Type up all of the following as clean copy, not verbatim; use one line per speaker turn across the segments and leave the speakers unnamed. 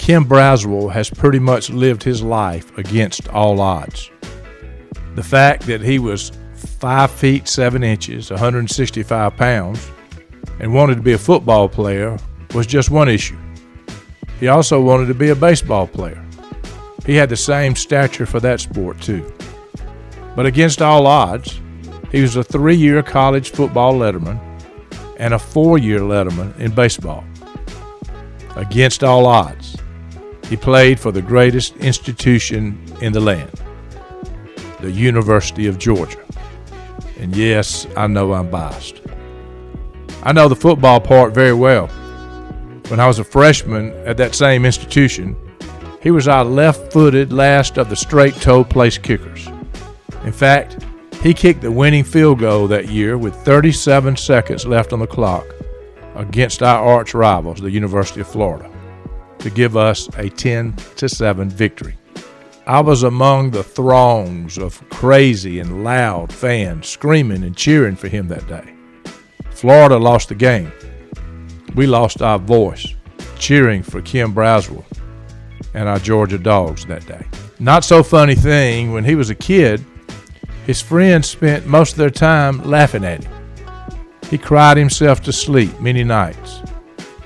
Kim Braswell has pretty much lived his life against all odds. The fact that he was 5 feet 7 inches, 165 pounds, and wanted to be a football player was just one issue. He also wanted to be a baseball player. He had the same stature for that sport too. But against all odds, he was a 3-year college football letterman and a 4-year letterman in baseball. Against all odds, he played for the greatest institution in the land, the University of Georgia. And yes, I know I'm biased. I know the football part very well. When I was a freshman at that same institution, he was our left-footed last of the straight-toe place kickers. In fact, he kicked the winning field goal that year with 37 seconds left on the clock against our arch rivals, the University of Florida, to give us a 10-7 victory. I was among the throngs of crazy and loud fans screaming and cheering for him that day. Florida lost the game. We lost our voice cheering for Kim Braswell and our Georgia Dogs that day. Not so funny thing, when he was a kid, his friends spent most of their time laughing at him. He cried himself to sleep many nights,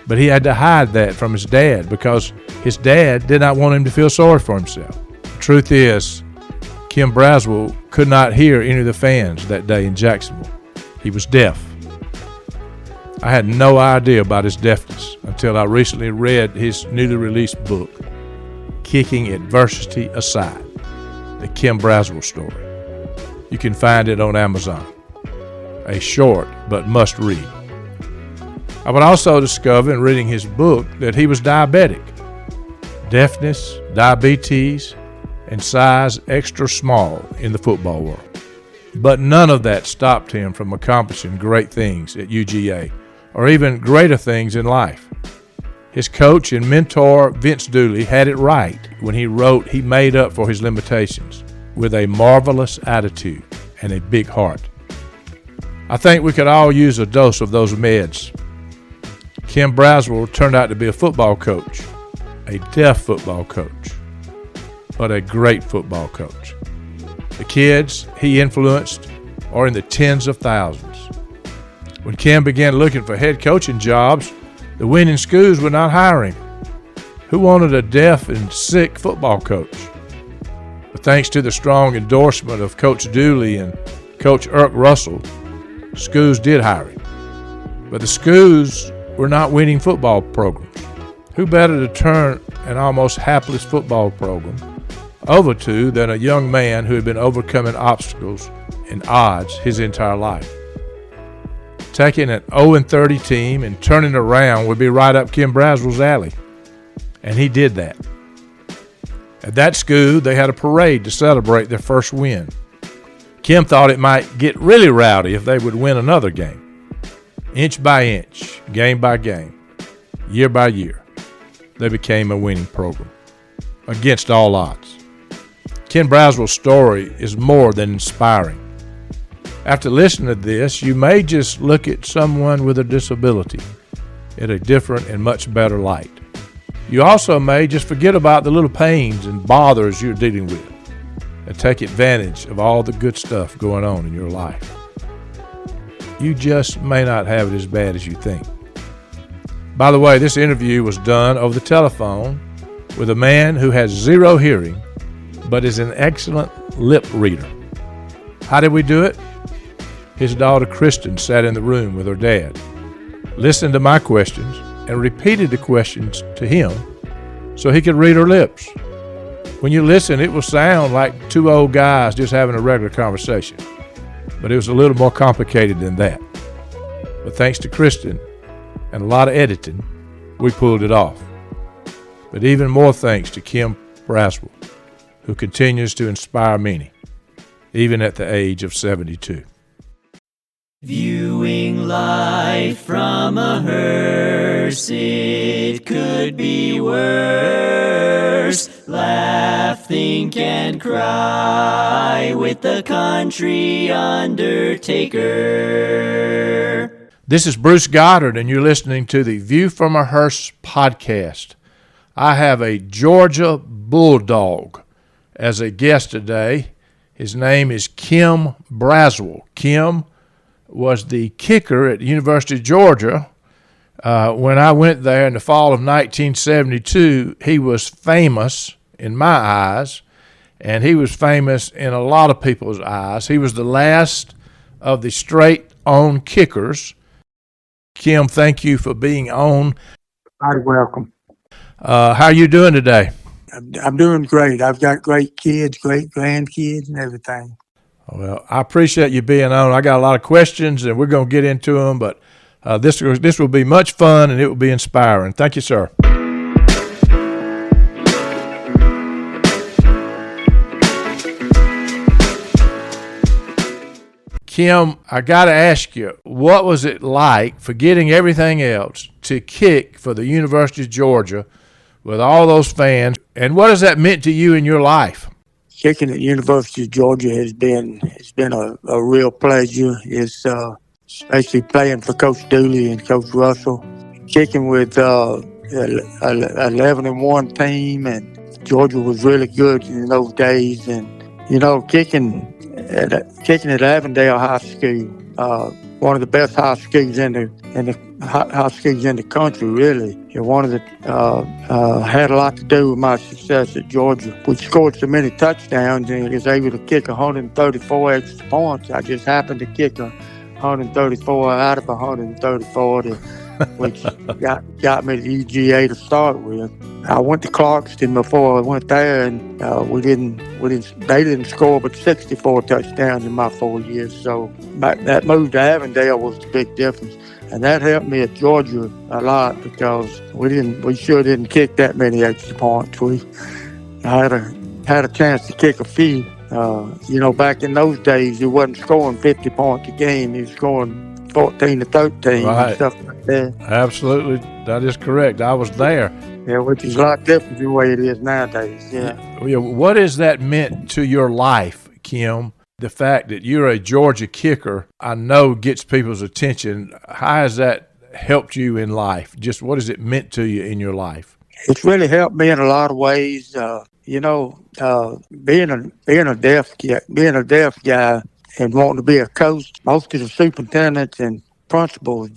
but he had to hide that from his dad because his dad did not want him to feel sorry for himself. The truth is, Kim Braswell could not hear any of the fans that day in Jacksonville. He was deaf. I had no idea about his deafness until I recently read his newly released book, Kicking Adversity Aside, the Kim Braswell story. You can find it on Amazon. A short but must read. I would also discover in reading his book that he was diabetic. Deafness, diabetes, and size extra small in the football world. But none of that stopped him from accomplishing great things at UGA, or even greater things in life. His coach and mentor, Vince Dooley, had it right when he wrote he made up for his limitations with a marvelous attitude and a big heart. I think we could all use a dose of those meds. Kim Braswell turned out to be a football coach, a deaf football coach, but a great football coach. The kids he influenced are in the tens of thousands. When Kim began looking for head coaching jobs, the winning schools would not hire him. Who wanted a deaf and sick football coach? But thanks to the strong endorsement of Coach Dooley and Coach Irk Russell, schools did hire him. But the schools were not winning football programs. Who better to turn an almost hapless football program over to than a young man who had been overcoming obstacles and odds his entire life? Taking an 0-30 team and turning it around would be right up Kim Braswell's alley. And he did that. At that school, they had a parade to celebrate their first win. Kim thought it might get really rowdy if they would win another game. Inch by inch, game by game, year by year, they became a winning program, against all odds. Kim Braswell's story is more than inspiring. After listening to this, you may just look at someone with a disability in a different and much better light. You also may just forget about the little pains and bothers you're dealing with and take advantage of all the good stuff going on in your life. You just may not have it as bad as you think. By the way, this interview was done over the telephone with a man who has zero hearing but is an excellent lip reader. How did we do it? His daughter Kristen sat in the room with her dad, listened to my questions, and repeated the questions to him so he could read her lips. When you listen, it will sound like two old guys just having a regular conversation, but it was a little more complicated than that. But thanks to Kristen and a lot of editing, we pulled it off. But even more thanks to Kim Braswell, who continues to inspire many, even at the age of 72.
Viewing life from a hearse, it could be worse. Laugh, think, and cry with the country undertaker.
This is Bruce Goddard, and you're listening to the View from a Hearse podcast. I have a Georgia Bulldog as a guest today. His name is Kim Braswell. Kim was the kicker at the University of Georgia. When I went there in the fall of 1972, he was famous in my eyes, and he was famous in a lot of people's eyes. He was the last of the straight-on kickers. Kim, thank you for being on.
You're welcome.
How are you doing today?
I'm doing great. I've got great kids, great grandkids, and everything.
Well, I appreciate you being on. I got a lot of questions, and we're going to get into them, but this will be much fun, and it will be inspiring. Thank you, sir. Kim, I got to ask you, what was it like, forgetting everything else, to kick for the University of Georgia with all those fans, and what has that meant to you in your life?
Kicking at University of Georgia has been a real pleasure. It's especially playing for Coach Dooley and Coach Russell. Kicking with 11-1 team, and Georgia was really good in those days. And kicking at Avondale High School, one of the best high schools in the high schools in the country, really. And one of the had a lot to do with my success at Georgia. We scored so many touchdowns and was able to kick 134 extra points. I just happened to kick 134 out of 134, which got me the UGA to start with. I went to Clarkston before I went there, and they didn't score but 64 touchdowns in my 4 years. So that move to Avondale was the big difference. And that helped me at Georgia a lot because we sure didn't kick that many extra points. I had a chance to kick a few. Back in those days, you wasn't scoring 50 points a game. You were scoring 14 to 13
right.
And stuff like that.
Absolutely. That is correct. I was there.
Yeah, which is a lot different than the way it is nowadays. Yeah.
What has that meant to your life, Kim? The fact that you're a Georgia kicker, I know gets people's attention. How has that helped you in life? Just what has it meant to you in your life?
It's really helped me in a lot of ways. Being a deaf guy and wanting to be a coach, most of the superintendents and principals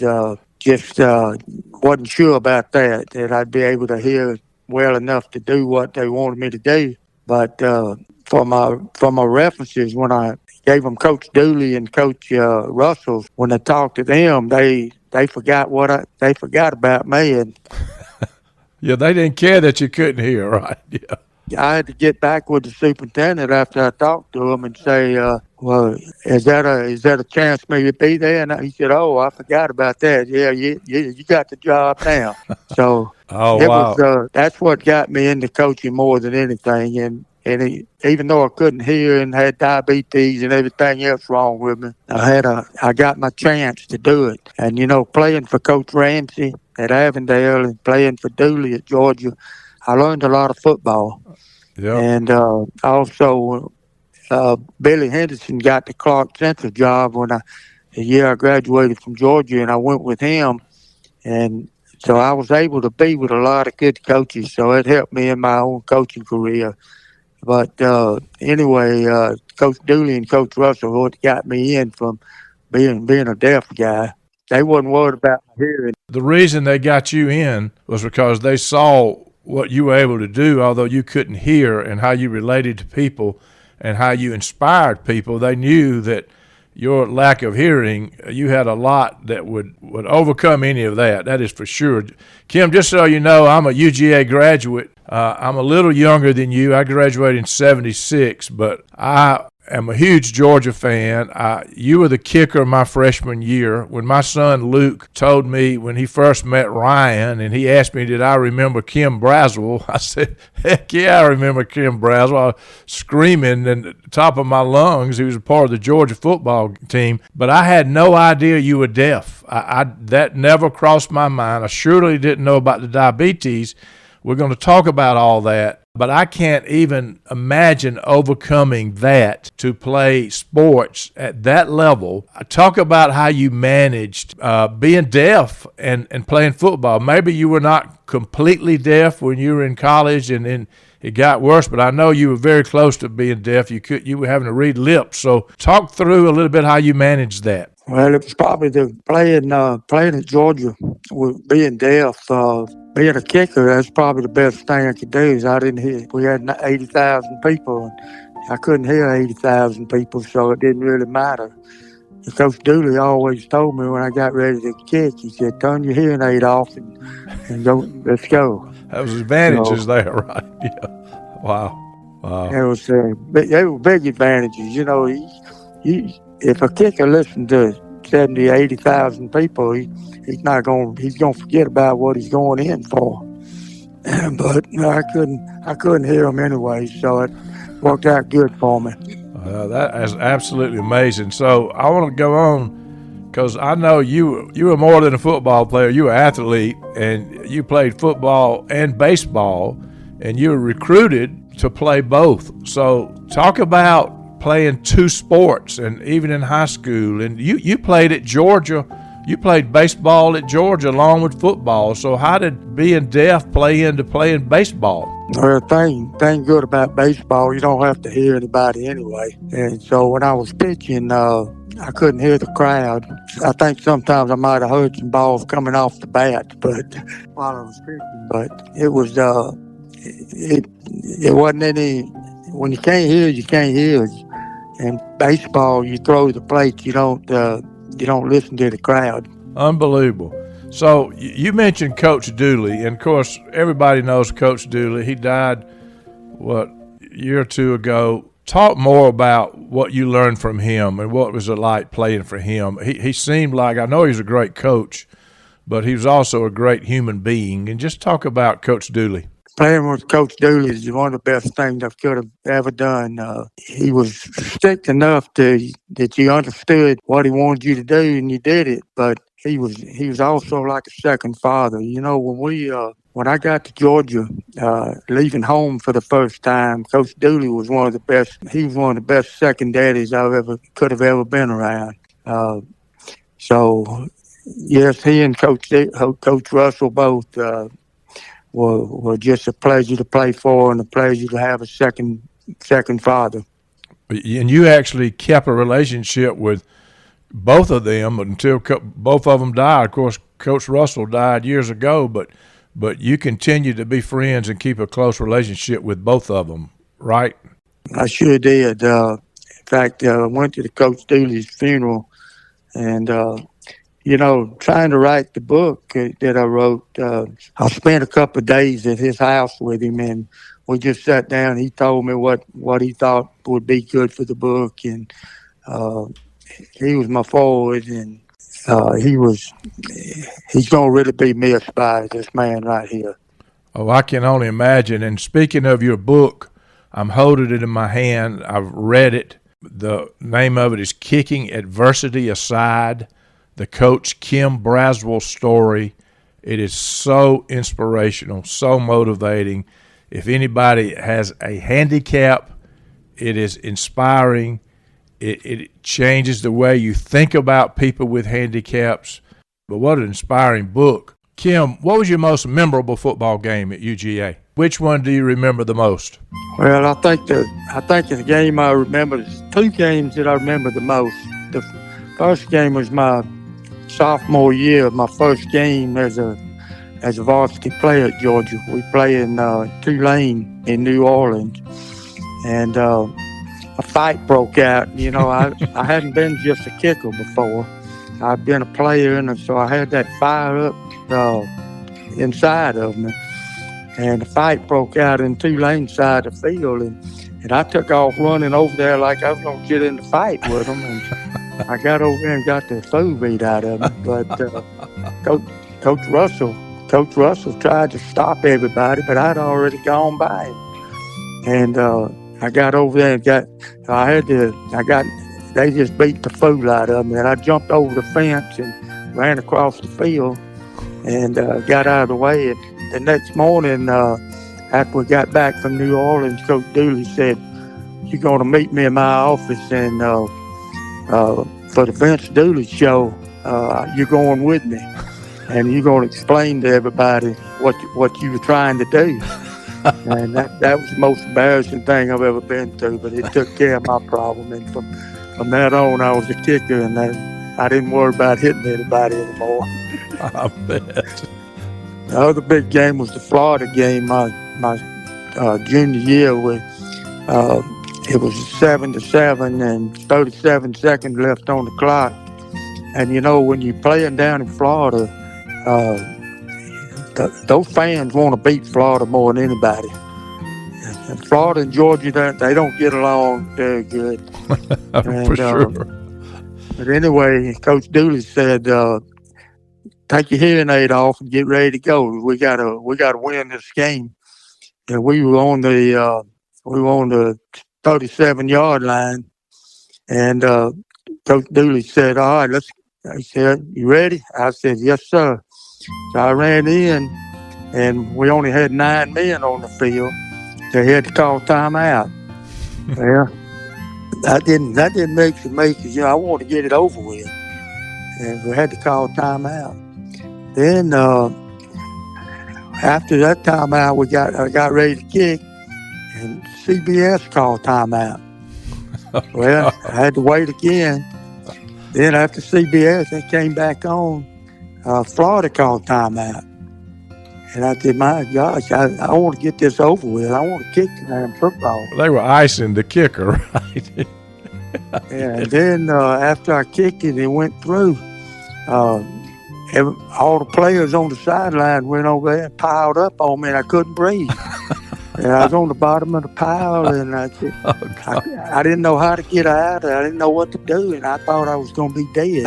just wasn't sure about that I'd be able to hear well enough to do what they wanted me to do. But from my references, when I gave them Coach Dooley and Coach Russell, when I talked to them, they forgot about me. And
yeah, they didn't care that you couldn't hear, right? Yeah.
I had to get back with the superintendent after I talked to him and say, well, is that a chance for me to be there? And he said, oh, I forgot about that. Yeah, you got the job now. So that's what got me into coaching more than anything. And even though I couldn't hear and had diabetes and everything else wrong with me, I got my chance to do it. And, playing for Coach Ramsey at Avondale and playing for Dooley at Georgia, I learned a lot of football. Yep. And also Billy Henderson got the Clark Central job the year I graduated from Georgia, and I went with him. And so I was able to be with a lot of good coaches, so it helped me in my own coaching career. But anyway, Coach Dooley and Coach Russell what got me in from being a deaf guy. They wasn't worried about my hearing.
The reason they got you in was because they saw what you were able to do, although you couldn't hear, and how you related to people and how you inspired people. They knew that your lack of hearing, you had a lot that would overcome any of that. That is for sure. Kim, just so you know, I'm a UGA graduate. I'm a little younger than you. I graduated in 76, but I am a huge Georgia fan. You were the kicker my freshman year. When my son Luke told me when he first met Ryan and he asked me, did I remember Kim Braswell? I said, heck yeah, I remember Kim Braswell. I was screaming at the top of my lungs. He was a part of the Georgia football team. But I had no idea you were deaf. That never crossed my mind. I surely didn't know about the diabetes. We're going to talk about all that. But I can't even imagine overcoming that to play sports at that level. Talk about how you managed being deaf and playing football. Maybe you were not completely deaf when you were in college and then it got worse, but I know you were very close to being deaf. You were having to read lips. So talk through a little bit how you managed that.
Well, it was probably the playing at Georgia with being deaf. Being a kicker, that's probably the best thing I could do. Is I didn't hear. We had 80,000 people, and I couldn't hear 80,000 people, so it didn't really matter. And Coach Dooley always told me when I got ready to kick, he said, "Turn your hearing aid off and go. Let's go."
That was advantages there, right? Yeah. Wow.
There were big advantages. You know, if a kicker listened to 70, 80,000 people, he's going to forget about what he's going in for. But I couldn't hear him anyway, so it worked out good for me.
That is absolutely amazing. So I want to go on because I know you were more than a football player. You were an athlete, and you played football and baseball, and you were recruited to play both. So talk about playing two sports, and even in high school. And you played at Georgia. You played baseball at Georgia along with football. So how did being deaf play into playing baseball?
Well, thing good about baseball, you don't have to hear anybody anyway. And so when I was pitching, I couldn't hear the crowd. I think sometimes I might have heard some balls coming off the bat, but while I was pitching. But it was it wasn't any. When you can't hear, you can't hear. And baseball, you throw the plate. You don't listen to the crowd.
Unbelievable. So you mentioned Coach Dooley, and of course everybody knows Coach Dooley. He died, a year or two ago. Talk more about what you learned from him and what was it like playing for him. He seemed like, I know he was a great coach, but he was also a great human being. And just talk about Coach Dooley.
Playing with Coach Dooley is one of the best things I could have ever done. He was strict enough that you understood what he wanted you to do, and you did it. But he was also like a second father. You know, when I got to Georgia, leaving home for the first time, Coach Dooley was one of the best. He was one of the best second daddies I could have ever been around. So yes, he and Coach Russell both. Were just a pleasure to play for and a pleasure to have a second father.
And you actually kept a relationship with both of them until both of them died. Of course, Coach Russell died years ago, but you continue to be friends and keep a close relationship with both of them, right?
I sure did. In fact, I went to the Coach Dooley's funeral, and trying to write the book that I wrote, I spent a couple of days at his house with him, and we just sat down. He told me what he thought would be good for the book, and he was my forward, and he's going to really be missed by this man right here.
Oh, I can only imagine. And speaking of your book, I'm holding it in my hand. I've read it. The name of it is Kicking Adversity Aside, the Coach Kim Braswell story. It is so inspirational, so motivating. If anybody has a handicap, it is inspiring. It changes the way you think about people with handicaps. But what an inspiring book. Kim, what was your most memorable football game at UGA? Which one do you remember the most?
Well, I think the game I remember, there's two games that I remember the most. The first game was my sophomore year, my first game as a varsity player at Georgia. We played in Tulane in New Orleans, and a fight broke out. You know, I hadn't been just a kicker before. I'd been a player, and so I had that fire up inside of me. And the fight broke out in Tulane side of the field, and I took off running over there like I was going to get in the fight with them. And I got over there and got the food beat out of me. But Coach Russell tried to stop everybody, but I'd already gone by him. And I got over there and they just beat the fool out of me. And I jumped over the fence and ran across the field and got out of the way. And the next morning, after we got back from New Orleans, Coach Dooley said, "You're going to meet me in my office, and for the Vince Dooley show, you're going with me, and you're going to explain to everybody what you were trying to do." And that was the most embarrassing thing I've ever been through, but it took care of my problem. And from that on, I was a kicker, and I didn't worry about hitting anybody anymore.
I bet.
The other big game was the Florida game, my junior year, where it was 7-7 and 37 seconds left on the clock. And when you're playing down in Florida, those fans want to beat Florida more than anybody. And Florida and Georgia, they don't get along very good.
For sure.
But anyway, Coach Dooley said, "Take your hearing aid off and get ready to go. We gotta win this game." And we were on the 37-yard line, and Coach Dooley said, "All right, he said, "You ready?" I said, "Yes, sir." So I ran in, and we only had 9 men on the field. They had to call timeout. Well, that didn't make for me because I wanted to get it over with, and we had to call timeout. Then after that timeout, I got ready to kick, and CBS called timeout. Well, I had to wait again. Then after CBS, they came back on. Florida called timeout. And I said, "My gosh, I want to get this over with. I want to kick the damn football."
They were icing the kicker, right?
And then after I kicked it, it went through. All the players on the sideline went over there and piled up on me, and I couldn't breathe. And I was on the bottom of the pile, and I didn't know how to get out. I didn't know what to do, and I thought I was going to be dead.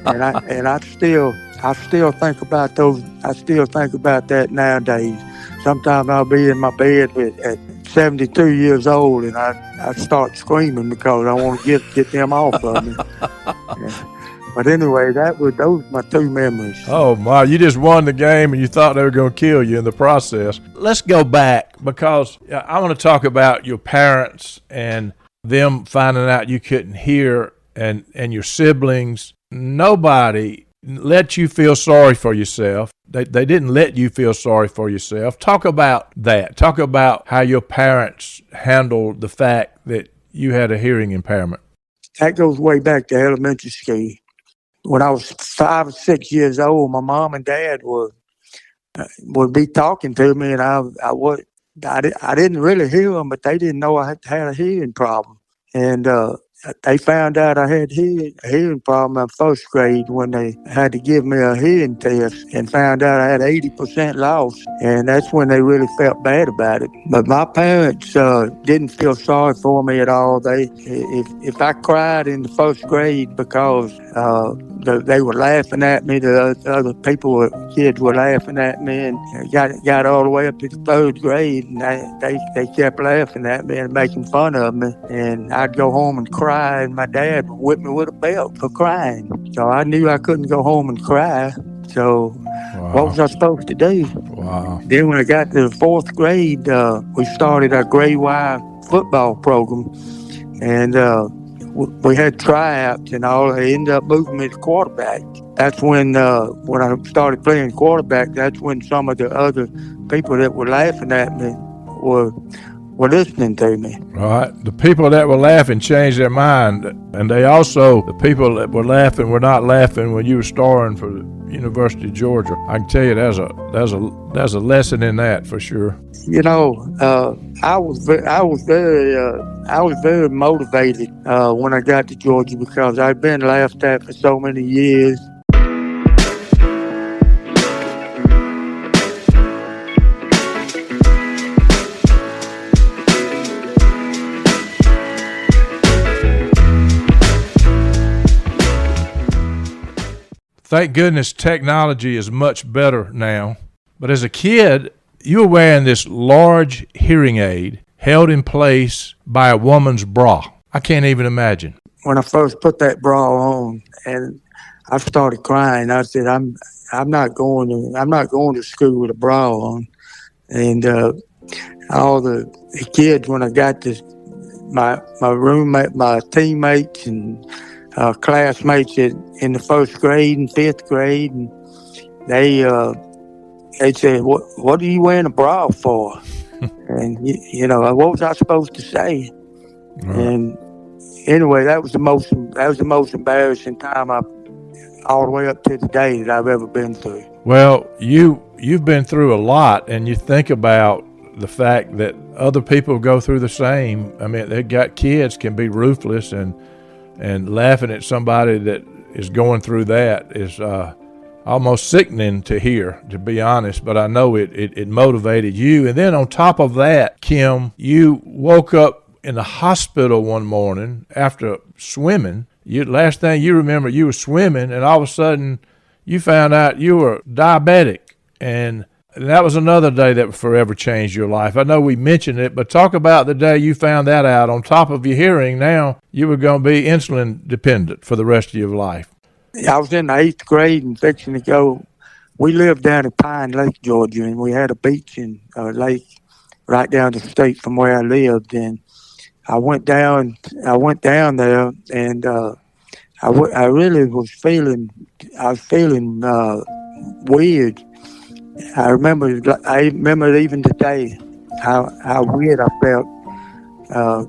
and I still think about those. I still think about that nowadays. Sometimes I'll be in my bed at 72 years old, and I start screaming because I want to get them off of me. But anyway, those were my 2 memories.
Oh, my. You just won the game, and you thought they were going to kill you in the process. Let's go back, because I want to talk about your parents and them finding out you couldn't hear, and your siblings. Nobody let you feel sorry for yourself. They didn't let you feel sorry for yourself. Talk about that. Talk about how your parents handled the fact that you had a hearing impairment.
That goes way back to elementary school. When I was 5 or 6 years old, my mom and dad would be talking to me, and I didn't really hear them, but they didn't know I had a hearing problem. And they found out I had a hearing problem in 1st grade when they had to give me a hearing test, and found out I had 80% loss. And that's when they really felt bad about it. But my parents didn't feel sorry for me at all. If I cried in the 1st grade because they were laughing at me, the other kids were laughing at me, and got all the way up to the 3rd grade, and they kept laughing at me and making fun of me. And I'd go home and cry, and my dad would whip me with a belt for crying. So I knew I couldn't go home and cry. So what was I supposed to do?
Wow.
Then when I got to the 4th grade, we started our grade Y football program, and we had tryouts and all. They ended up moving me to quarterback. That's when I started playing quarterback, that's when some of the other people that were laughing at me were listening to me.
Right. The people that were laughing changed their mind, and the people that were laughing were not laughing when you were starring for the University of Georgia. I can tell you there's a lesson in that for sure.
I was very motivated when I got to Georgia, because I'd been laughed at for so many years.
Thank goodness technology is much better now. But as a kid, you were wearing this large hearing aid held in place by a woman's bra. I can't even imagine.
When I first put that bra on, and I started crying, I said, I'm not going to school with a bra on. and all the kids when I got to my roommate, my teammates and classmates in the first grade and fifth grade, and they said, "What are you wearing a bra for?" And what was I supposed to say?
Right.
And anyway, that was the most embarrassing time all the way up to the day that I've ever been through.
Well, you've been through a lot, and you think about the fact that other people go through the same. I mean, they got kids can be ruthless, and laughing at somebody that is going through that is almost sickening to hear, to be honest. But I know it motivated you. And then on top of that, Kim, you woke up in the hospital one morning after swimming. Last thing you remember, you were swimming, and all of a sudden you found out you were diabetic. And that was another day that forever changed your life. I know we mentioned it, but talk about the day you found that out. On top of your hearing, now you were going to be insulin dependent for the rest of your life.
I was in the 8th grade and fixing to go. We lived down in Pine Lake, Georgia, and we had a beach in lake right down the street from where I lived. And I went down there, and I really was feeling weird. I remember even today how weird I felt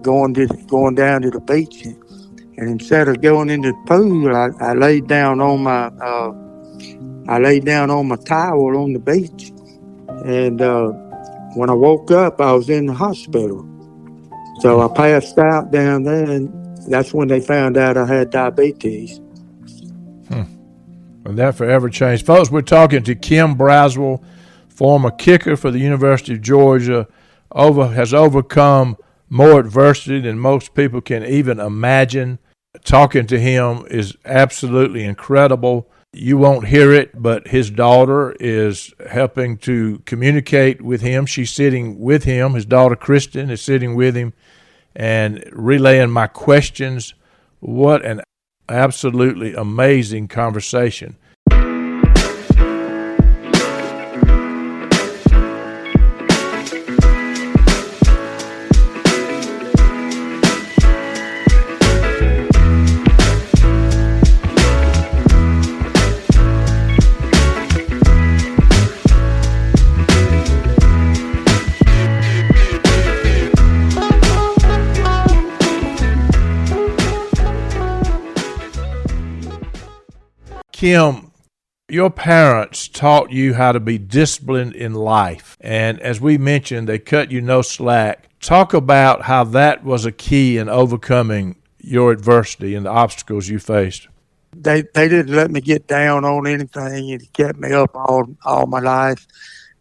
going down to the beach, and instead of going into the pool, I laid down on my towel on the beach, and when I woke up, I was in the hospital. So I passed out down there, and that's when they found out I had diabetes.
And that forever changed. Folks, we're talking to Kim Braswell, former kicker for the University of Georgia, has overcome more adversity than most people can even imagine. Talking to him is absolutely incredible. You won't hear it, but his daughter is helping to communicate with him. She's sitting with him. His daughter, Kristen, is sitting with him and relaying my questions. What an absolutely amazing conversation. Kim, your parents taught you how to be disciplined in life. And as we mentioned, they cut you no slack. Talk about how that was a key in overcoming your adversity and the obstacles you faced.
They didn't let me get down on anything. It kept me up all my life.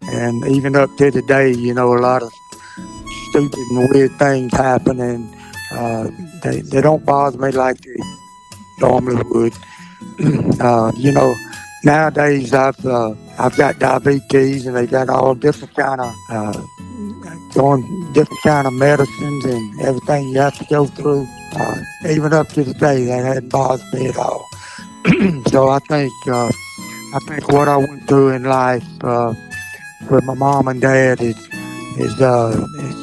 And even up to today, a lot of stupid and weird things happen, and they don't bother me like they normally would. Nowadays I've got diabetes, and they got all different kind of medicines and everything you have to go through. Even up to today, that hadn't bothered me at all. So I think what I went through in life with my mom and dad is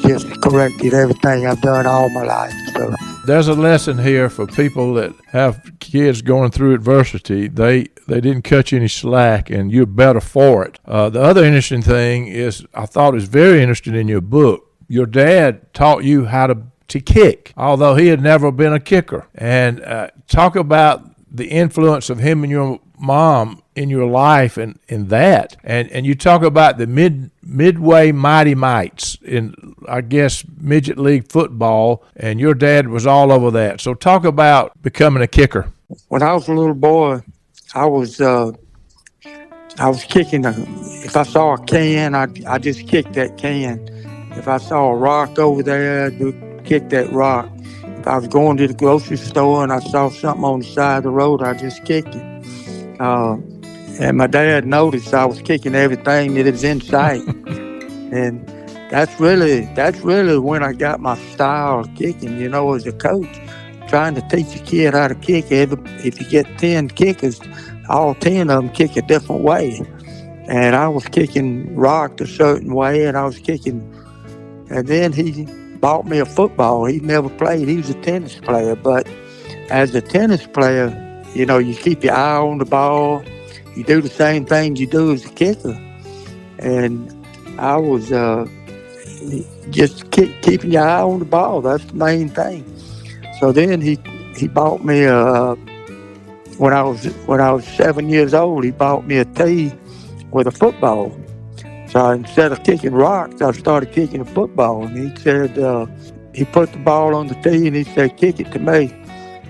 just corrected everything I've done all my life. So
there's a lesson here for people that have kids going through adversity. They didn't cut you any slack, and you're better for it. The other interesting thing is, I thought it was very interesting in your book, your dad taught you how to kick, although he had never been a kicker. And talk about the influence of him and your mom in your life and in that. And you talk about the Midway Mighty Mites in, I guess, midget league football, and your dad was all over that. So talk about becoming a kicker.
When I was a little boy, I was kicking. If I saw a can, I just kicked that can. If I saw a rock over there, I'd kick that rock. If I was going to the grocery store and I saw something on the side of the road, I just kicked it. And my dad noticed I was kicking everything that is in sight. And that's really when I got my style of kicking, as a coach, trying to teach a kid how to kick. If you get 10 kickers, all 10 of them kick a different way. and I was kicking rock a certain way, and I was kicking. And then he bought me a football. He never played. He was a tennis player, but as a tennis player, you know, you keep your eye on the ball. You do the same things you do as a kicker. And I was just keeping your eye on the ball. That's the main thing. So then he bought me when I was 7 years old. He bought me a tee with a football. So instead of kicking rocks, I started kicking a football. And he said he put the ball on the tee and he said, "Kick it to me."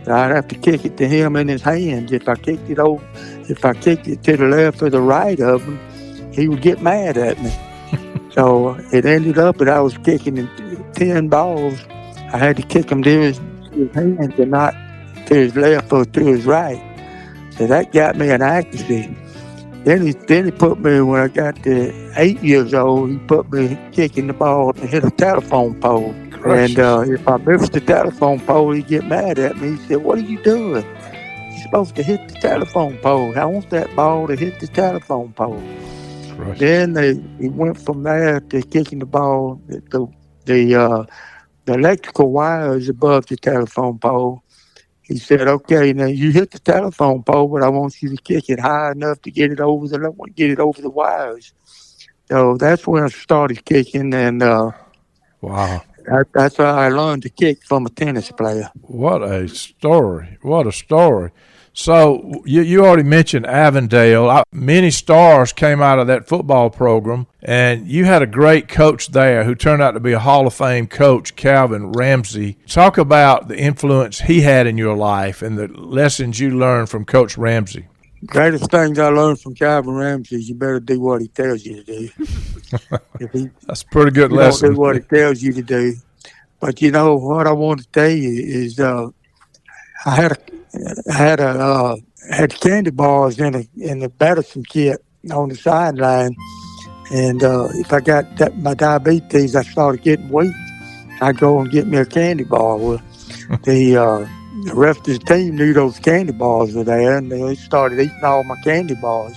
I'd have to kick it to him in his hands. If I kicked it to the left or the right of him, he would get mad at me. So it ended up that I was kicking 10 balls. I had to kick them to his hands and not to his left or to his right. So that got me an accuracy. Then he put me, when I got to 8 years old, he put me kicking the ball to hit a telephone pole.
Gracious.
And if I missed the telephone pole, he'd get mad at me. He said, "What are you doing? You're supposed to hit the telephone pole. I want that ball to hit the telephone pole."
Gracious.
Then he went from there to kicking the ball, the electrical wires above the telephone pole. He said, "Okay, now you hit the telephone pole, but I want you to kick it high enough to get it over the wires." So that's when I started kicking, and
Wow.
that's how I learned to kick from a tennis player.
What a story. What a story. So you already mentioned Avondale. Many stars came out of that football program, and you had a great coach there who turned out to be a Hall of Fame coach, Calvin Ramsey. Talk about the influence he had in your life and the lessons you learned from Coach Ramsey.
Greatest things I learned from Calvin Ramsey is you better do what he tells you to do.
That's a pretty good
You
lesson.
don't do what he tells you to do. But you know what I want to tell you is I had candy bars in the medicine kit on the sideline, and if I got my diabetes, I started getting weak. I'd go and get me a candy bar. Well, the rest of the team knew those candy bars were there, and they started eating all my candy bars.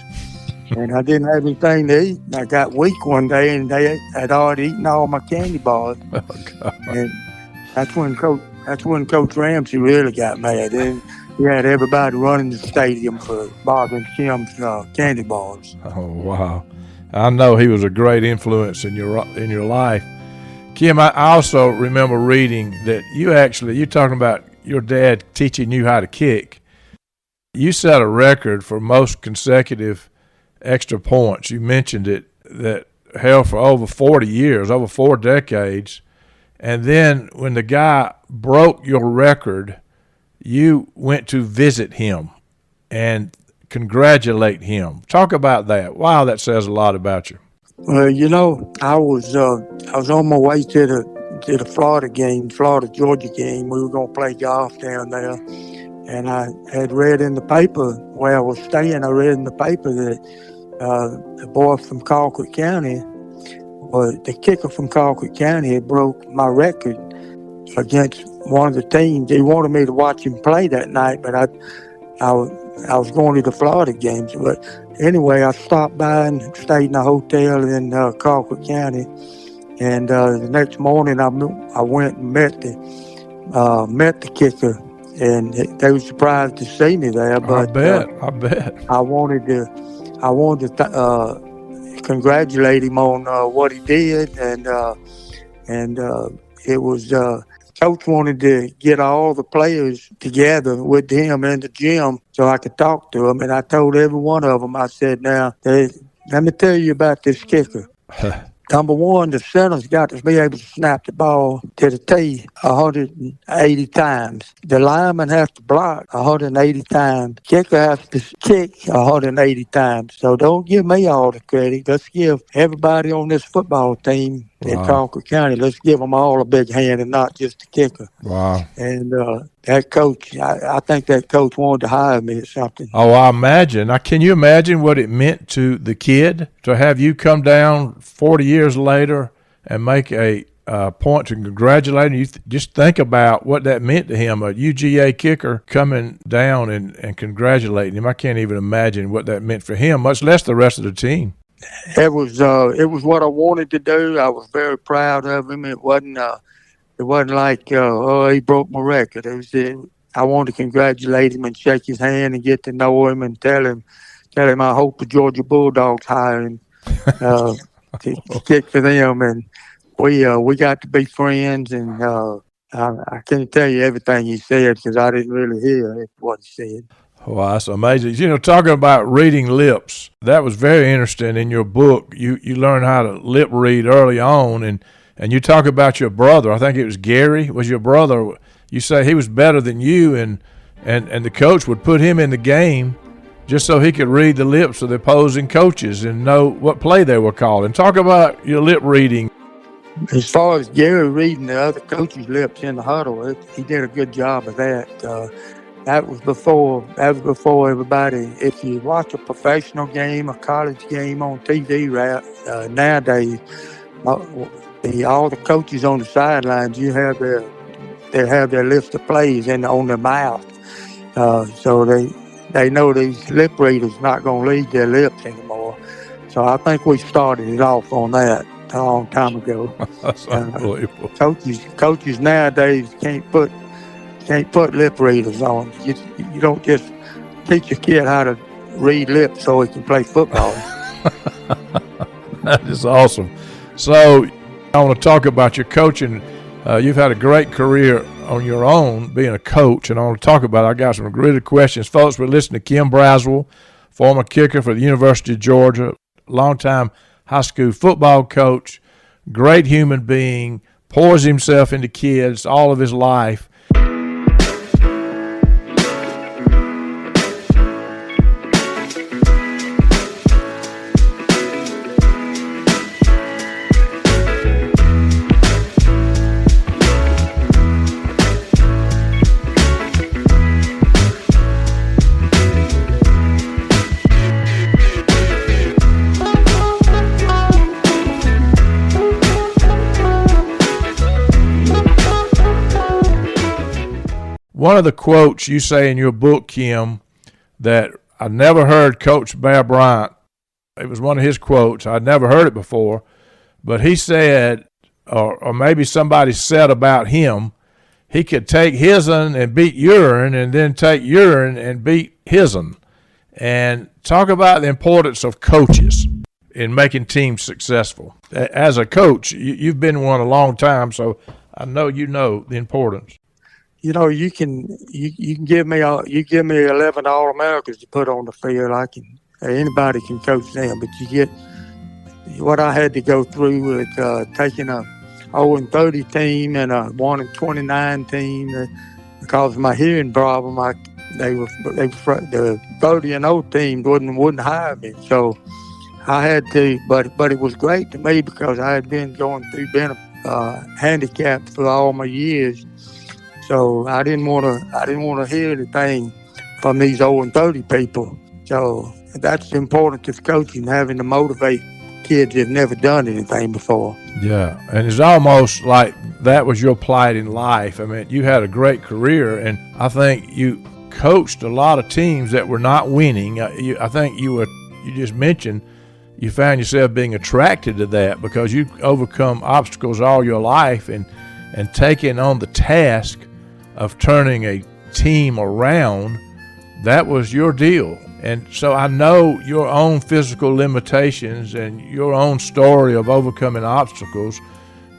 And I didn't have anything to eat. And I got weak one day, and they had already eaten all my candy bars.
Oh, God.
And that's when Coach Ramsey really got mad. And he had everybody running the stadium for Bob and Kim's candy bars.
Oh, wow. I know he was a great influence in your life. Kim, I also remember reading that you're talking about your dad teaching you how to kick. You set a record for most consecutive extra points. You mentioned it, that held for over 40 years, over 4 decades. And then when the guy broke your record, you went to visit him and congratulate him. Talk about that. Wow, that says a lot about you.
Well, you know, I was on my way to the Florida Georgia game. We were going to play golf down there, and I had read in the paper where I was staying. I read in the paper that the boy from Colquitt County, or the kicker from Colquitt County, had broke my record against one of the teams. They wanted me to watch him play that night, but I was going to the Florida games. But anyway, I stopped by and stayed in a hotel in Colquitt County. And the next morning, I went and met the kicker, and they were surprised to see me there. But
I bet.
I wanted to congratulate him on what he did, and it was. Coach wanted to get all the players together with him in the gym so I could talk to them. And I told every one of them, I said, "Now, let me tell you about this kicker. Number one, the center's got to be able to snap the ball to the tee 180 times. The lineman has to block 180 times. Kicker has to kick 180 times. So don't give me all the credit. Let's give everybody on this football team in Colquitt County, let's give them all a big hand and not just the kicker."
Wow.
And that coach, I think that coach wanted to hire me or something.
Oh, I imagine. Can you imagine what it meant to the kid to have you come down 40 years later and make a point to congratulate him? You just think about what that meant to him, a UGA kicker coming down and congratulating him. I can't even imagine what that meant for him, much less the rest of the team.
it was what I wanted to do. I was very proud of him. It wasn't like oh, he broke my record. I wanted to congratulate him and shake his hand and get to know him and tell him I hope the Georgia Bulldogs hire him to kick for them. And we got to be friends. And I can't tell you everything he said because I didn't really hear what he said.
Wow, that's amazing. Talking about reading lips, that was very interesting in your book. You learned how to lip read early on, and you talk about your brother. I think it was Gary was your brother. You say he was better than you, and the coach would put him in the game just so he could read the lips of the opposing coaches and know what play they were calling. Talk about your lip reading.
As far as Gary reading the other coaches' lips in the huddle, he did a good job of that. That was before everybody. If you watch a professional game, a college game on TV nowadays, all the coaches on the sidelines, they have their list of plays on their mouth, so they know these lip readers not going to read their lips anymore. So I think we started it off on that a long time ago.
That's unbelievable.
Coaches nowadays can't put lip readers on. You don't just teach a kid how to read lips so he can play football.
That is awesome. So I want to talk about your coaching. You've had a great career on your own being a coach, and I want to talk about it. I got some really questions. Folks, we're listening to Kim Braswell, former kicker for the University of Georgia, longtime high school football coach, great human being, pours himself into kids all of his life. One of the quotes you say in your book, Kim, that I never heard Coach Bear Bryant, it was one of his quotes, I'd never heard it before, but he said, or maybe somebody said about him, he could take his'n and beat urine and then take urine and beat his'n. And talk about the importance of coaches in making teams successful. As a coach, you've been one a long time, so I know you know the importance.
You can give me 11 All-Americans to put on the field. Anybody can coach them, but you get what I had to go through with taking a 0-30 team and a 1-29 team because of my hearing problem. The 30-0 team wouldn't hire me, so I had to. But it was great to me because I had been handicapped for all my years. So I didn't want to hear anything from these 0-30 people. So that's the importance of coaching, having to motivate kids that have never done anything before.
Yeah, and it's almost like that was your plight in life. I mean, you had a great career, and I think you coached a lot of teams that were not winning. I think you just mentioned you found yourself being attracted to that because you overcome obstacles all your life and taking on the task of turning a team around. That was your deal. And so I know your own physical limitations and your own story of overcoming obstacles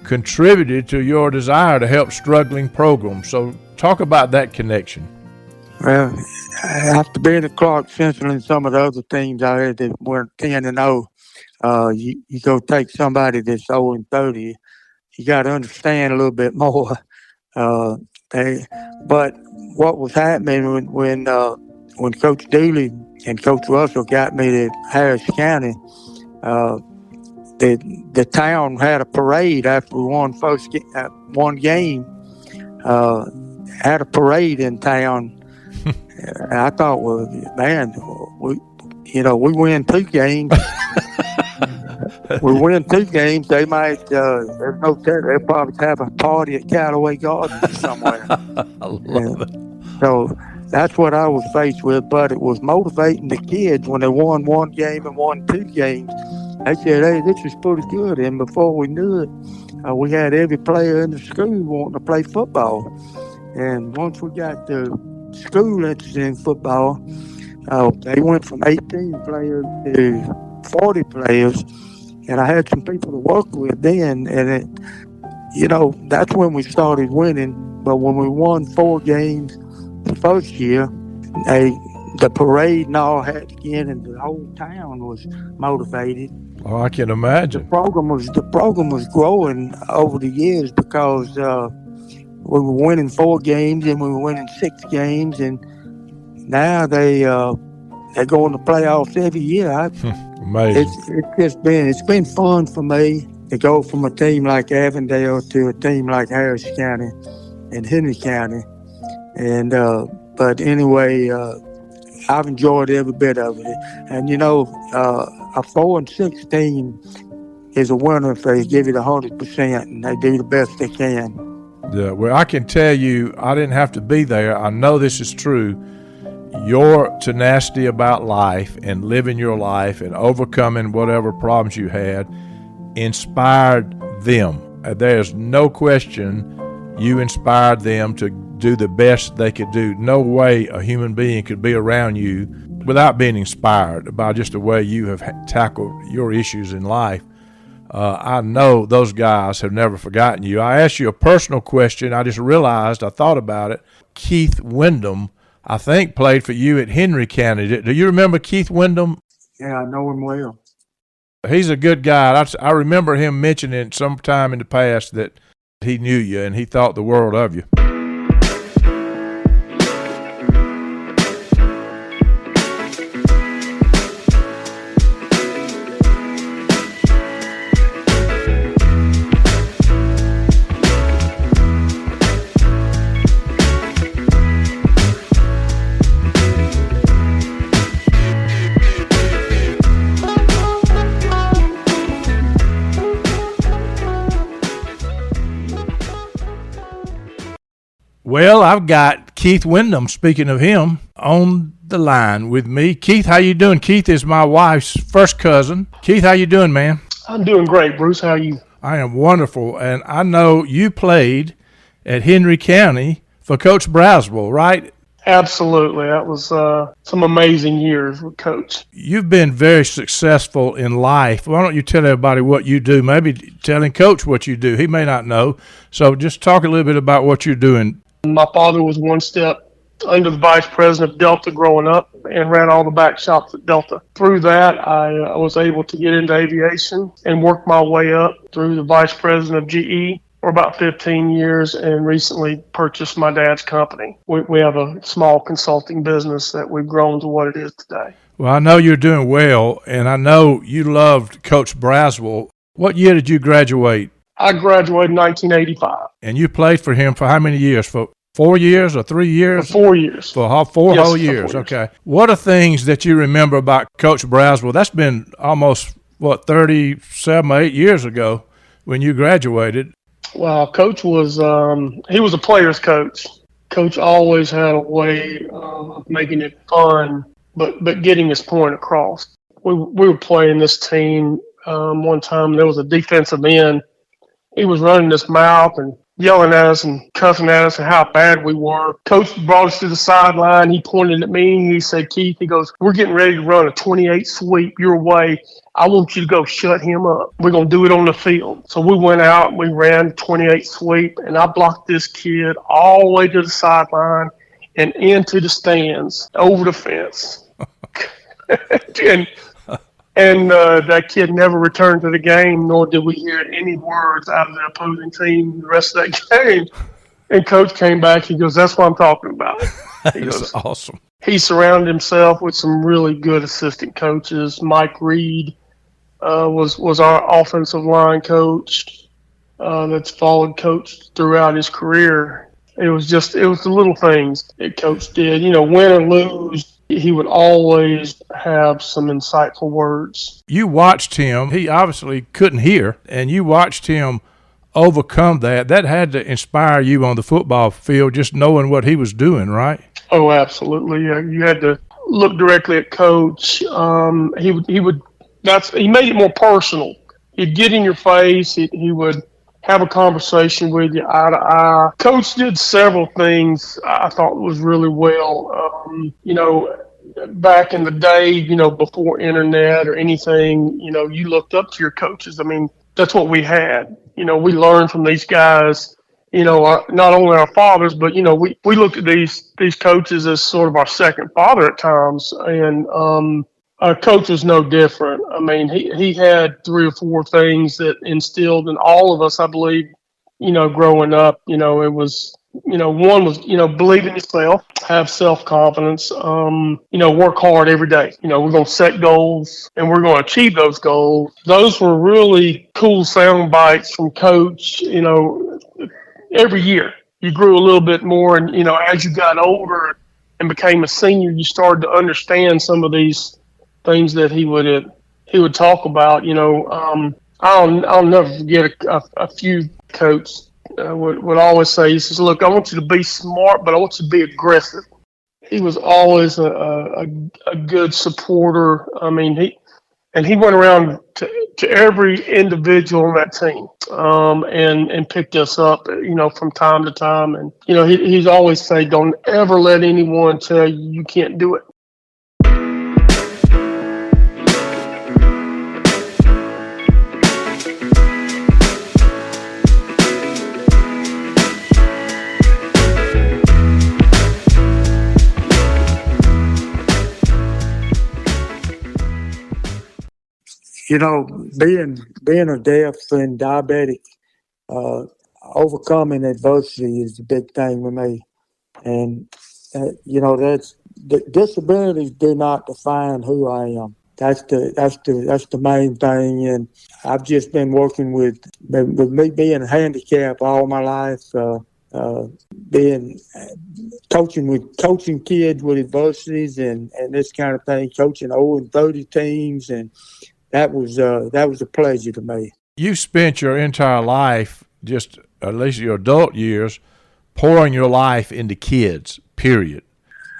contributed to your desire to help struggling programs. So talk about that connection.
Well, after being at Clark Central and some of the other teams I had that weren't 10-0, you go take somebody that's 0-30, you got to understand a little bit more. But what was happening when Coach Dooley and Coach Russell got me to Harris County, the town had a parade after we won one game. Had a parade in town. And I thought, well, man, we win 2 games. We win 2 games. They might. There's no telling. They'll probably have a party at Callaway Gardens somewhere.
I love it.
So that's what I was faced with. But it was motivating the kids when they won 1 game and won 2 games. They said, hey, this is pretty good. And before we knew it, we had every player in the school wanting to play football. And once we got the school interested in football, they went from 18 players to 40 players. And I had some people to work with then. And, that's when we started winning. But when we won 4 games the first year, the parade and all had again, and the whole town was motivated.
Oh, I can imagine.
The program was growing over the years because we were winning 4 games and we were winning 6 games, and now they go in the playoffs every year.
Amazing.
It's been fun for me to go from a team like Avondale to a team like Harris County and Henry County, and but anyway. I've enjoyed every bit of it. And, a 4-6 team is a winner if they give it 100% and they do the best they can.
Yeah, well, I can tell you, I didn't have to be there. I know this is true. Your tenacity about life and living your life and overcoming whatever problems you had inspired them. There's no question you inspired them to do the best they could do. No way a human being could be around you without being inspired by just the way you have tackled your issues in life. I know those guys have never forgotten you. I asked you a personal question. I just realized, I thought about it. Keith Wyndham, I think, played for you at Henry County. Do you remember Keith Wyndham?
Yeah, I know him well.
He's a good guy. I remember him mentioning sometime in the past that he knew you and he thought the world of you. Well, I've got Keith Wyndham, speaking of him, on the line with me. Keith, how you doing? Keith is my wife's first cousin. Keith, how you doing, man?
I'm doing great, Bruce. How are you?
I am wonderful, and I know you played at Henry County for Coach Braswell, right?
Absolutely. That was some amazing years with Coach.
You've been very successful in life. Why don't you tell everybody what you do? Maybe telling Coach what you do. He may not know. So just talk a little bit about what you're doing.
My father was one step under the vice president of Delta growing up and ran all the back shops at Delta. Through that, I was able to get into aviation and work my way up through the vice president of GE for about 15 years and recently purchased my dad's company. We have a small consulting business that we've grown to what it is today.
Well, I know you're doing well, and I know you loved Coach Braswell. What year did you graduate?
I graduated in 1985.
And you played for him for how many years? For 4 years or 3 years?
For 4 years.
For four whole years. Okay. What are things that you remember about Coach Braswell? That's been almost, 37, 8 years ago when you graduated.
Well, Coach was he was a player's coach. Coach always had a way of making it fun, but getting his point across. We were playing this team one time. There was a defensive end. He was running his mouth and yelling at us and cussing at us and how bad we were. Coach brought us to the sideline. He pointed at me and he said, Keith, he goes, we're getting ready to run a 28 sweep your way. I want you to go shut him up. We're going to do it on the field. So we went out and we ran 28 sweep, and I blocked this kid all the way to the sideline and into the stands, over the fence. And that kid never returned to the game, nor did we hear any words out of the opposing team the rest of that game. And Coach came back. He goes, that's what I'm talking about.
That's awesome.
He surrounded himself with some really good assistant coaches. Mike Reed was our offensive line coach that's followed Coach throughout his career. It was the little things that Coach did. Win or lose, he would always have some insightful words.
You watched him. He obviously couldn't hear, and you watched him overcome that. That had to inspire you on the football field, just knowing what he was doing, right?
Oh, absolutely. Yeah, you had to look directly at Coach. He would he made it more personal. He'd get in your face. He would have a conversation with you eye to eye. Coach did several things I thought was really well. Back in the day, before internet or anything, you looked up to your coaches. I mean, that's what we had. We learned from these guys. Not only our fathers, but we looked at these coaches as sort of our second father at times, and our coach was no different. I mean, he had three or four things that instilled in all of us, I believe, growing up. It was, one was, believe in yourself, have self-confidence, work hard every day. We're going to set goals and we're going to achieve those goals. Those were really cool sound bites from coach, every year. You grew a little bit more, and, as you got older and became a senior, you started to understand some of these things that he would talk about. I'll never forget a few coach would always say, he says, "Look, I want you to be smart, but I want you to be aggressive." He was always a good supporter. I mean, he went around to every individual on that team, and picked us up, from time to time. And he's always say, "Don't ever let anyone tell you you can't do it."
Being a deaf and diabetic, overcoming adversity is a big thing with me. And, that's the disabilities do not define who I am. That's the main thing. And I've just been working with me being handicapped all my life, coaching kids with adversities and this kind of thing, coaching 0-30 teams, and that was a pleasure to me.
You spent your entire life, just at least your adult years, pouring your life into kids, period.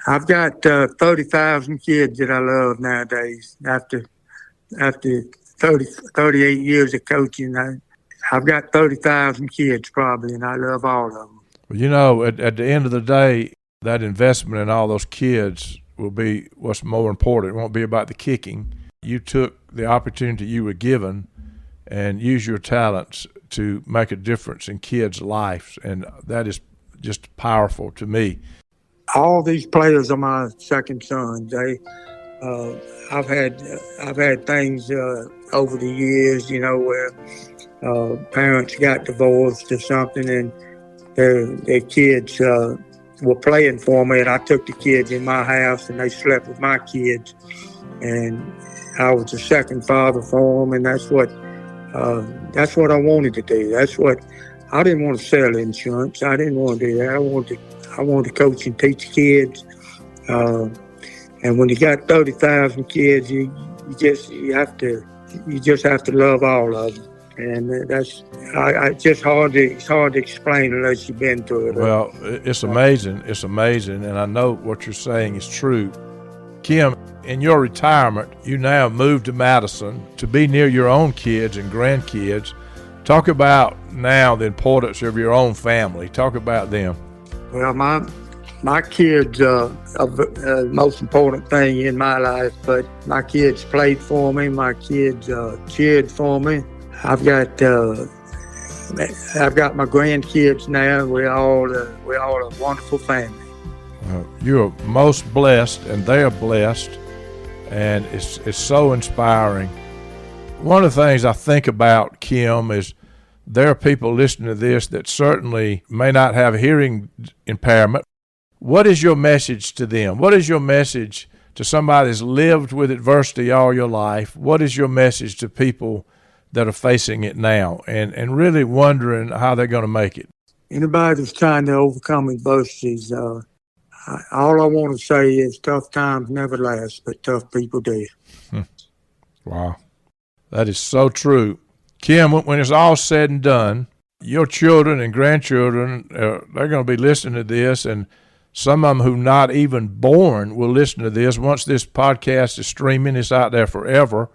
I've got 30,000 kids that I love nowadays. After 38 years of coaching, I've got 30,000 kids probably, and I love all of them.
Well, at the end of the day, that investment in all those kids will be what's more important. It won't be about the kicking. You took the opportunity you were given and used your talents to make a difference in kids' lives, and that is just powerful to me.
All these players are my second sons. I've had things over the years, where parents got divorced or something, and their kids were playing for me, and I took the kids in my house and they slept with my kids, and I was the second father for them, and that's what I wanted to do. I didn't want to sell insurance. I didn't want to do that. I wanted to coach and teach kids. And when you got 30,000 kids, you just have to love all of them. And it's just hard to explain unless you've been through it.
Well, it's amazing. It's amazing, and I know what you're saying is true. Kim, in your retirement, you now moved to Madison to be near your own kids and grandkids. Talk about now the importance of your own family. Talk about them.
Well, my kids are the most important thing in my life, but my kids played for me. My kids cheered for me. I've got my grandkids now. We're all a wonderful family.
You're most blessed, and they are blessed, and it's so inspiring. One of the things I think about, Kim, is there are people listening to this that certainly may not have hearing impairment. What is your message to them? What is your message to somebody that's lived with adversity all your life? What is your message to people that are facing it now and really wondering how they're going to make it?
Anybody that's trying to overcome adversities, all I want to say is tough times never last, but tough people do.
Wow. That is so true. Kim, when it's all said and done, your children and grandchildren, they're going to be listening to this, and some of them who not even born will listen to this. Once this podcast is streaming, it's out there forever.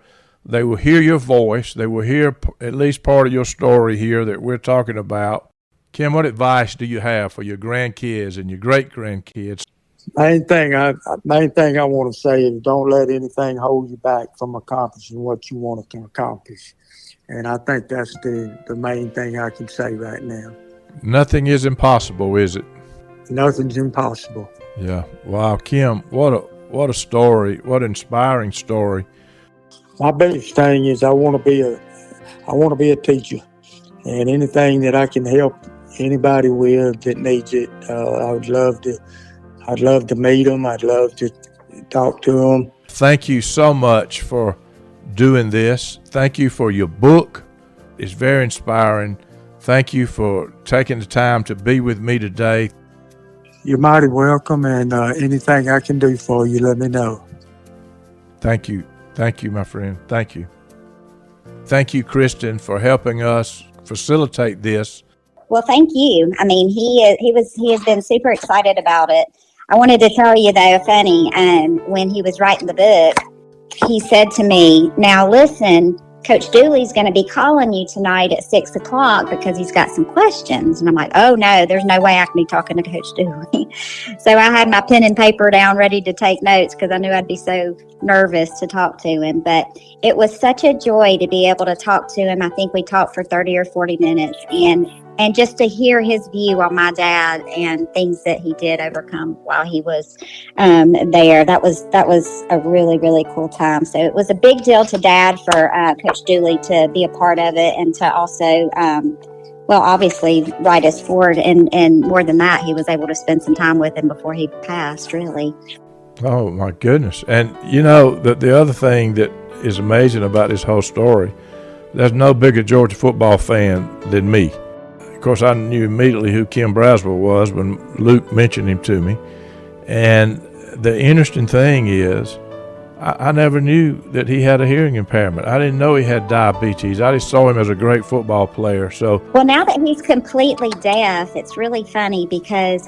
They will hear your voice. They will hear at least part of your story here that we're talking about. Kim, what advice do you have for your grandkids and your great-grandkids?
Main thing I want to say is don't let anything hold you back from accomplishing what you want to accomplish. And I think that's the main thing I can say right now.
Nothing is impossible, is it?
Nothing's impossible.
Yeah. Wow, Kim, what a story. What an inspiring story.
My biggest thing is I want to be a teacher, and anything that I can help anybody with that needs it, I'd love to meet them. I'd love to talk to them.
Thank you so much for doing this. Thank you for your book. It's very inspiring. Thank you for taking the time to be with me today.
You're mighty welcome, and anything I can do for you, let me know.
Thank you. Thank you, my friend. Thank you. Thank you, Kristen, for helping us facilitate this.
Well, thank you. I mean, he has been super excited about it. I wanted to tell you though, funny, when he was writing the book, he said to me, "Now listen, Coach Dooley's going to be calling you tonight at 6:00 because he's got some questions." And I'm like, "Oh no, there's no way I can be talking to Coach Dooley." So I had my pen and paper down ready to take notes because I knew I'd be so nervous to talk to him. But it was such a joy to be able to talk to him. I think we talked for 30 or 40 minutes and just to hear his view on my dad and things that he did overcome while he was there. That was a really, really cool time. So it was a big deal to Dad for Coach Dooley to be a part of it and to also, obviously write us forward. And more than that, he was able to spend some time with him before he passed, really.
Oh, my goodness. And, you know, the other thing that is amazing about this whole story, there's no bigger Georgia football fan than me. Of course, I knew immediately who Kim Braswell was when Luke mentioned him to me. And the interesting thing is, I never knew that he had a hearing impairment. I didn't know he had diabetes. I just saw him as a great football player. So,
well, now that he's completely deaf, it's really funny because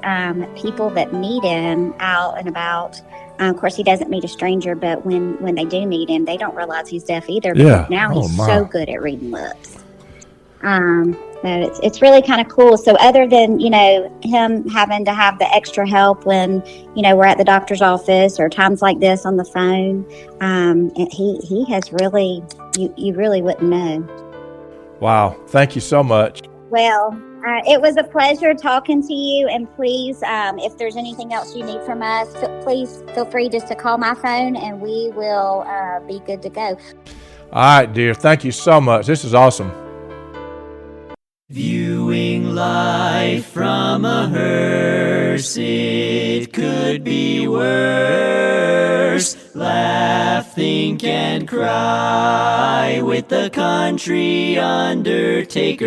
people that meet him out and about, of course, he doesn't meet a stranger, but when they do meet him, they don't realize he's deaf either. Because now he's so good at reading lips. So it's really kind of cool. So other than, him having to have the extra help when, we're at the doctor's office or times like this on the phone, he has really, you really wouldn't know.
Wow. Thank you so much.
Well, it was a pleasure talking to you. And please, if there's anything else you need from us, please feel free just to call my phone and we will be good to go.
All right, dear. Thank you so much. This is awesome.
Viewing life from a hearse, it could be worse. Laugh, think, and cry with the country undertaker.